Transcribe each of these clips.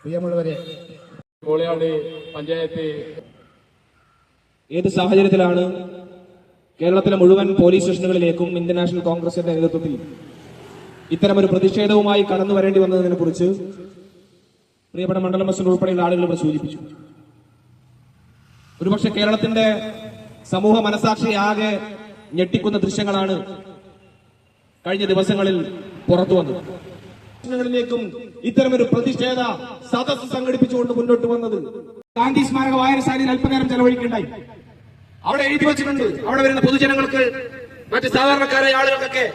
പ്രിയമുള്ളവരെ, കോളിയാട് പഞ്ചായത്ത് ഏത് സാഹചര്യത്തിലാണ് കേരളത്തിലെ മുഴുവൻ പോലീസ് സ്റ്റേഷനുകളിലേക്കും ഇന്ത്യൻ നാഷണൽ കോൺഗ്രസിന്റെ നേതൃത്വത്തിൽ ഇത്തരമൊരു പ്രതിഷേധവുമായി കടന്നു വരേണ്ടി വന്നതിനെ കുറിച്ച് പ്രിയപ്പെട്ട മണ്ഡലം പ്രസിഡന്റ് ഉൾപ്പെടെയുള്ള ആളുകൾ ഇവിടെ സൂചിപ്പിച്ചു. ഒരുപക്ഷെ കേരളത്തിന്റെ സമൂഹ മനസാക്ഷിയാകെ ഞെട്ടിക്കുന്ന ദൃശ്യങ്ങളാണ് കഴിഞ്ഞ ദിവസങ്ങളിൽ പുറത്തു വന്നത്. ിലേക്കും ഇത്തരമൊരു പ്രതിഷേധ സദസ്സ് സംഘടിപ്പിച്ചുകൊണ്ട് മുന്നോട്ട് വന്നത് ഗാന്ധി സ്മാരക വായനശാലയിൽ അല്പനേരം ചെലവഴിക്കുകയുണ്ടായി. അവിടെ എഴുതി വച്ചിട്ടുണ്ട്, അവിടെ വരുന്ന പൊതുജനങ്ങൾക്ക്, മറ്റ് സാധാരണക്കാരായ ആളുകൾക്കൊക്കെ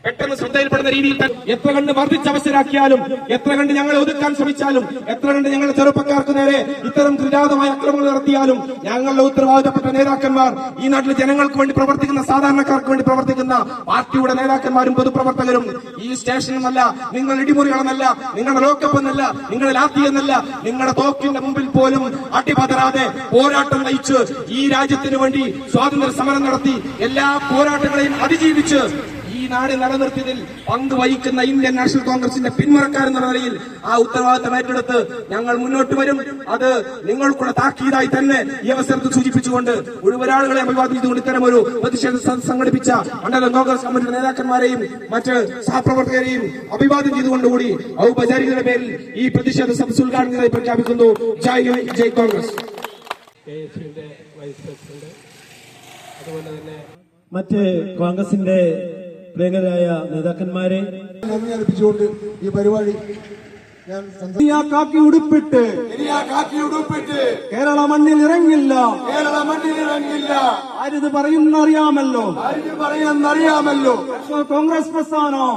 പെട്ടെന്ന് ശ്രദ്ധയിൽപ്പെടുന്ന രീതിയിൽ എത്ര കണ്ട് വർദ്ധിച്ചവസരാക്കിയാലും, എത്ര കണ്ട് ഞങ്ങളെ ഒതുക്കാൻ ശ്രമിച്ചാലും, എത്ര കണ്ട് ഞങ്ങളുടെ ചെറുപ്പക്കാർക്ക് നേരെ ഇത്തരം ക്രിയാതമായ അക്രമങ്ങൾ നടത്തിയാലും ഞങ്ങളുടെ ഉത്തരവാദിത്തപ്പെട്ട നേതാക്കന്മാർ, ഈ നാട്ടിലെ ജനങ്ങൾക്ക് വേണ്ടി പ്രവർത്തിക്കുന്ന, സാധാരണക്കാർക്ക് വേണ്ടി പ്രവർത്തിക്കുന്ന പാർട്ടിയുടെ നേതാക്കന്മാരും പൊതുപ്രവർത്തകരും ഈ സ്റ്റേഷനല്ല, നിങ്ങൾ ഇടിമുറികളെന്നല്ല, നിങ്ങളുടെ ലോക്കപ്പ് എന്നല്ല, നിങ്ങളുടെ ലാത്തി എന്നല്ല, നിങ്ങളുടെ തോക്കിന്റെ മുമ്പിൽ പോലും അടിപതരാതെ പോരാട്ടം നയിച്ച് ഈ രാജ്യത്തിന് വേണ്ടി സ്വാതന്ത്ര്യ സമരം നടത്തി എല്ലാ പോരാട്ടങ്ങളെയും അതിജീവിച്ച് ഈ നാട് നിലനിർത്തിയതിൽ പങ്കുവഹിക്കുന്ന ഇന്ത്യൻ നാഷണൽ കോൺഗ്രസിന്റെ പിന്മുറക്കാരെന്ന നിലയിൽ ആ ഉത്തരവാദിത്തം ഏറ്റെടുത്ത് ഞങ്ങൾ മുന്നോട്ട് വരും. അത് നിങ്ങൾക്കുള്ള താക്കീതായി തന്നെ ഈ അവസരത്തിൽ സൂചിപ്പിച്ചുകൊണ്ട് മുഴുവൻ ആളുകളെ അഭിവാദിച്ചുകൊണ്ട് ഇത്തരം ഒരു പ്രതിഷേധ സംഘടിപ്പിച്ച മണ്ഡലം കോൺഗ്രസ് കമ്മിറ്റിയുടെ നേതാക്കന്മാരെയും മറ്റ് സഹപ്രവർത്തകരെയും അഭിവാദ്യം ചെയ്തുകൊണ്ടുകൂടി ഔപചാരികരുടെ പേരിൽ ഈ പ്രതിഷേധ സദസ്സ് ഉദ്ഘാടനമായി പ്രഖ്യാപിക്കുന്നു. ജയ് ജയ് കോൺഗ്രസ്. വൈസ് പ്രസിഡന്റ്, അതുപോലെ തന്നെ മറ്റ് കോൺഗ്രസിന്റെ പ്രിയങ്കരായ നേതാക്കന്മാരെ നന്ദി അർപ്പിച്ചുകൊണ്ട് ഈ പരിപാടി ഞാൻ കാക്കി ഉടുപ്പിട്ട് കേരള മണ്ണിൽ ഇറങ്ങില്ല, ആരിത് പറയുന്നറിയാമല്ലോ, പറയുന്നറിയാമല്ലോ കോൺഗ്രസ് പ്രസ്ഥാനം